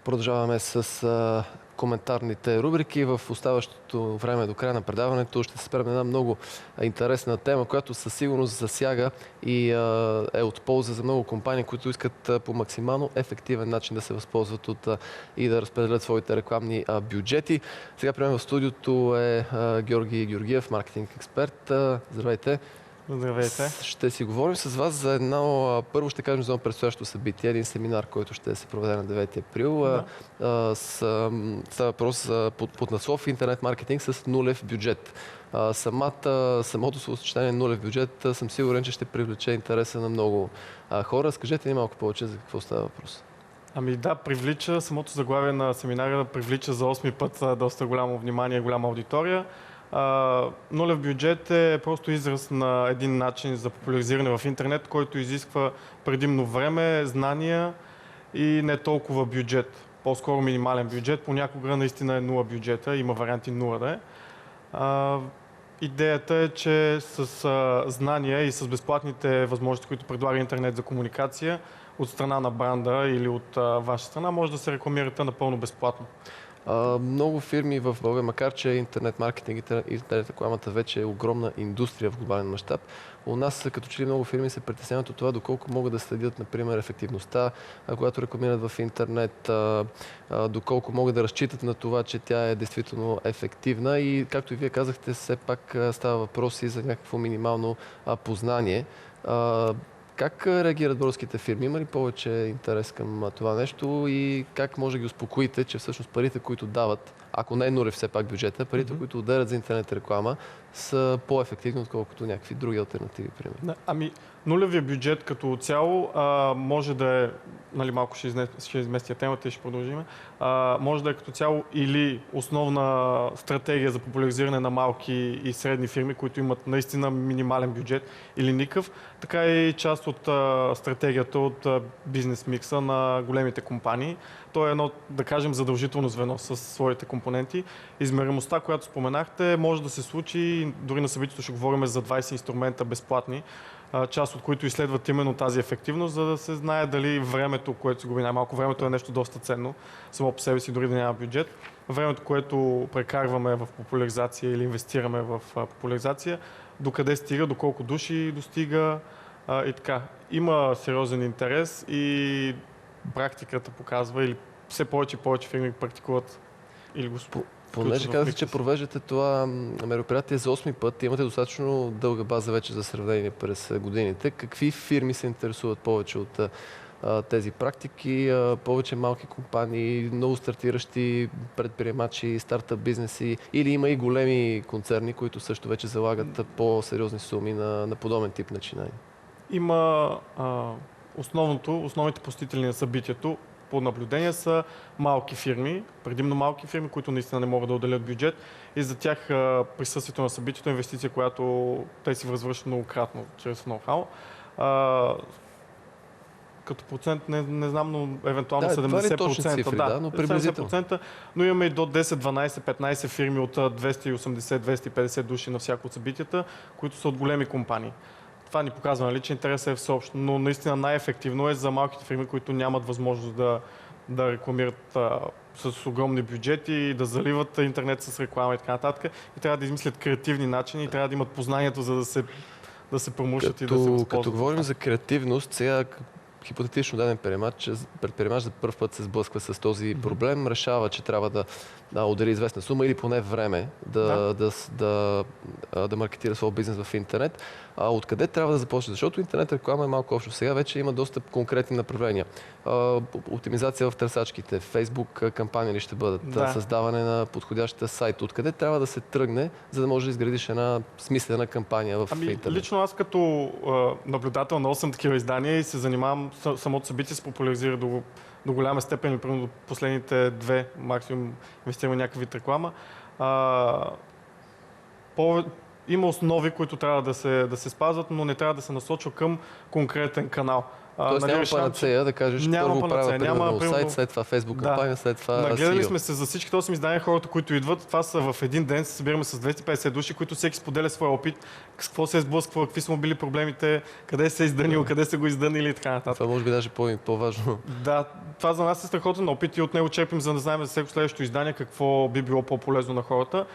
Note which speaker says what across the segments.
Speaker 1: Продължаваме с коментарните рубрики. В оставащото време до края на предаването ще се спрем на една много интересна тема, която със сигурност засяга и е от полза за много компании, които искат по максимално ефективен начин да се възползват и да разпределят своите рекламни бюджети. Сега при мен в студиото е Георги Георгиев, маркетинг експерт. Здравейте!
Speaker 2: Здравейте.
Speaker 1: Ще си говорим с вас за едно, първо ще кажем за едно предстоящо събитие, един семинар, който ще се проведе на 9 април. Става въпрос под наслов интернет маркетинг с нулев бюджет. Самото съчетание нулев бюджет съм сигурен, че ще привлече интереса на много хора. Скажете ни малко повече за какво става въпрос.
Speaker 2: Ами да, привлича, самото заглавие на семинара привлича за 8-ми път доста голямо внимание, голяма аудитория. Нулев бюджет е просто израз на един начин за популяризиране в интернет, който изисква предимно време, знания и не толкова бюджет. По-скоро минимален бюджет. Понякога наистина е нула бюджета, има варианти нула да е. Идеята е, че с знания и с безплатните възможности, които предлага интернет за комуникация от страна на бранда или от ваша страна, може да се рекламирате напълно безплатно.
Speaker 1: Много фирми в България, макар че интернет маркетинг и интернет рекламата вече е огромна индустрия в глобален мащаб, у нас като че ли много фирми се притесняват от това доколко могат да следят, например, ефективността, когато рекламират в интернет, доколко могат да разчитат на това, че тя е действително ефективна и, както и вие казахте, все пак става въпрос и за някакво минимално познание. Как реагират българските фирми? Има ли повече интерес към това нещо и как може да ги успокоите, че всъщност парите, които дават, ако не е нулев все пак бюджета, парите, които отделят за интернет реклама, са по-ефективни, отколкото някакви други алтернативи, примерно?
Speaker 2: Ами, нулевия бюджет като цяло може да е, нали, малко ще изместя темата и ще продължим, може да е като цяло или основна стратегия за популяризиране на малки и средни фирми, които имат наистина минимален бюджет или никакъв, така и част от стратегията от бизнес микса на големите компании. То е едно, да кажем, задължително звено с своите компоненти. Измеримостта, която споменахте, може да се случи, дори на събитието ще говорим за 20 инструмента безплатни, част от които изследват именно тази ефективност, за да се знае дали времето, което се губи, най-малко времето е нещо доста ценно, само по себе си, дори да няма бюджет. Времето, което прекарваме в популяризация или инвестираме в популяризация, докъде стига, доколко души достига и така. Има сериозен интерес и практиката показва, или все повече и повече фирми практикуват или го
Speaker 1: Понеже казах, че провеждате това мероприятие за 8-ми път, имате достатъчно дълга база вече за сравнение през годините. Какви фирми се интересуват повече от тези практики? Повече малки компании, много стартиращи предприемачи, стартъп бизнеси или има и големи концерни, които също вече залагат по-сериозни суми на подобен тип начинания?
Speaker 2: Има основните посетители на събитието по наблюдение са малки фирми, предимно малки фирми, които наистина не могат да отделят бюджет и за тях присъствието на събитието е инвестиция, която те си възвършат многократно чрез ноу-хау. Като процент не знам, но евентуално 70%.
Speaker 1: Цифри, но приблизително.
Speaker 2: 70%, но имаме и до 10, 12, 15 фирми от 280-250 души на всяко от събитията, които са от големи компании. Това ни показва, нали, че интересът е всеобщо, но наистина най-ефективно е за малките фирми, които нямат възможност да рекламират с огромни бюджети и да заливат интернет с реклама и така нататък. И трябва да измислят креативни начини и трябва да имат познанието, за да се промушат и да се възползват.
Speaker 1: Като говорим за креативност, сега хипотетично даден предприемач за първ път се сблъсква с този проблем, решава, че трябва да отдели известна сума или поне време да маркетира своя бизнес в интернет. Откъде трябва да започне? Защото интернет реклама е малко общо. Сега вече има доста конкретни направления. Оптимизация в търсачките, Facebook кампании ли ще бъдат, създаване на подходящия сайт. Откъде трябва да се тръгне, за да можеш да изградиш една смислена кампания в интернет?
Speaker 2: Лично аз като наблюдател на 8 такива издания и се занимавам самото събитие се популяризира до голяма степен, или примерно до последните 2 максимум инвестираме някакъв вид реклама. Има основи, които трябва да се спазват, но не трябва да се насочва към конкретен канал.
Speaker 1: Тоест няма панацея да кажеш, първо правя примерно сайт, след това Фейсбук кампания, след това
Speaker 2: Нагледали
Speaker 1: SEO.
Speaker 2: сме се за всичките 8 издания, хората, които идват. Това са в един ден, се събираме с 250 души, които всеки споделя своя опит, с какво се е сблъсквал, какви са му били проблемите, къде се е издънил, къде са го издънили и така нататък.
Speaker 1: Това може би даже по-важно.
Speaker 2: Да, това за нас е страхотен опит и от него черпим, за да знаем за всяко следващо издание какво би било по-полезно на хората.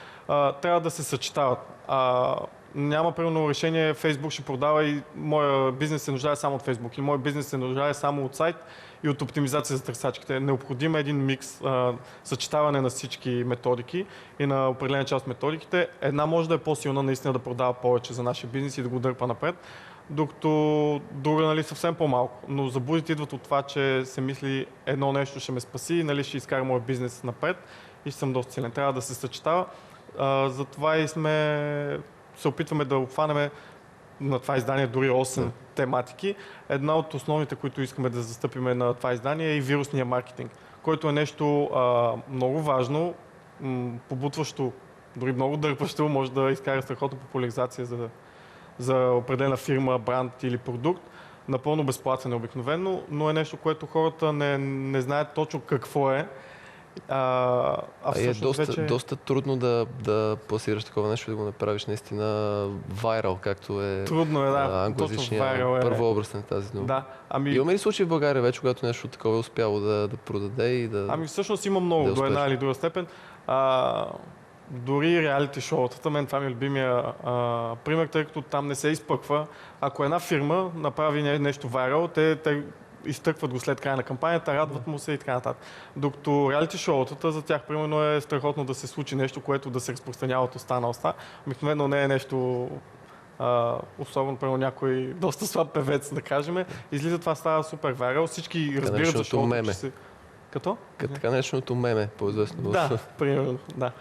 Speaker 2: Трябва да се съчетават. Няма примерно решение, Фейсбук ще продава и моя бизнес се нуждае само от Фейсбук, или моя бизнес се нуждае само от сайт и от оптимизация за търсачките. Необходим е един микс, съчетаване на всички методики и на определена част от методиките. Една може да е по-силна, наистина да продава повече за нашия бизнес и да го дърпа напред, докато друга, нали, съвсем по-малко. Но заблудите идват от това, че се мисли едно нещо ще ме спаси, нали, ще изкара моят бизнес напред и ще съм доста силен. Трябва да се съчетава. Затова и се опитваме да обхванем на това издание дори 8 тематики. Една от основните, които искаме да застъпиме на това издание е и вирусния маркетинг, който е нещо много важно, побутващо, дори много дърпащо, може да изкара страхотна популяризация за определена фирма, бранд или продукт. Напълно безплатен е обикновено, но е нещо, което хората не знаят точно какво е.
Speaker 1: Доста трудно да пласираш такова нещо, да го направиш наистина вайрал, както е
Speaker 2: трудно е,
Speaker 1: англоязичния първообраз на тази дума.
Speaker 2: Да.
Speaker 1: Има ли случаи в България вече, когато нещо такова е успяло да продаде и да...
Speaker 2: Всъщност има много, до една или друга степен. Дори реалити шоутата, мен това ми е любимия пример, тъй като там не се изпъква. Ако една фирма направи нещо вайрал, те изтъкват го след края на кампанията, радват му се и така нататък. Докато реалити шоутата, за тях примерно е страхотно да се случи нещо, което да се разпространява от уста на уста. Обикновено не е нещо, особено примерно някой доста слаб певец, да кажем. Излиза това, става супер вайрал, всички разбират за шоуто, че се... Като?
Speaker 1: Така нареченото меме, по-известно.
Speaker 2: Да, примерно, да.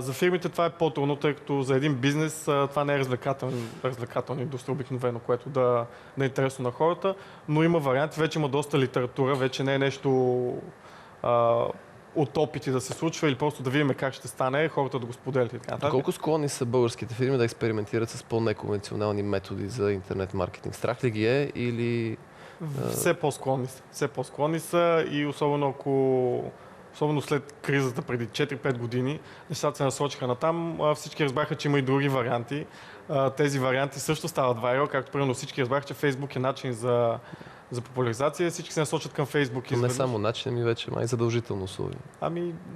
Speaker 2: За фирмите това е по-трудно, тъй като за един бизнес това не е развлекателна индустрия обикновено, което да е интересно на хората, но има варианти, вече има доста литература, вече не е нещо от опити да се случва или просто да видим как ще стане, хората да го споделят и така нататък.
Speaker 1: Колко склонни са българските фирми да експериментират с по-неконвенционални методи за интернет маркетинг? Страх ли ги е или...
Speaker 2: Все по-склонни са и особено след кризата преди 4-5 години, нещата се насочиха натам. Всички разбраха, че има и други варианти. Тези варианти също стават вайрал, както примерно всички разбраха, че Фейсбук е начин за понеже всички се насочат към Фейсбук.
Speaker 1: Не само начин, ами вече май задължително условие.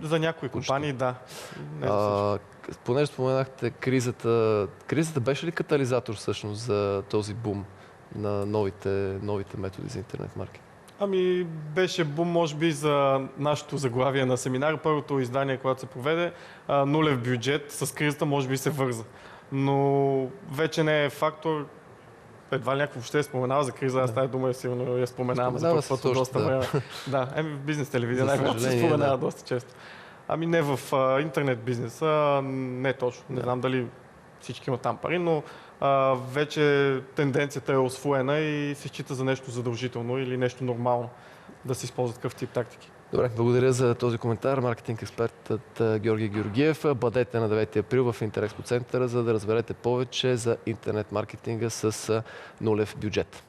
Speaker 2: За някои компании, да.
Speaker 1: Понеже споменахте кризата беше ли катализатор всъщност за този бум на новите методи за интернет маркетинг?
Speaker 2: Беше бум, може би, за нашето заглавие на семинар. Първото издание, когато се проведе, нулев бюджет, с кризата може би се върза. Но вече не е фактор. Едва ли някой въобще споменава за криза, аз тази дума сигурно я споменавам за първото доста време. Да, в бизнес телевизия най-вече се споменава доста често. Не в интернет бизнеса, не точно. Не знам дали всички имат там пари, но вече тенденцията е усвоена и се счита за нещо задължително или нещо нормално да се използват такъв тип тактики.
Speaker 1: Добре, благодаря за този коментар. Маркетинг експертът Георги Георгиев. Бъдете на 9 април в Интерекспо центъра, за да разберете повече за интернет маркетинга с нулев бюджет.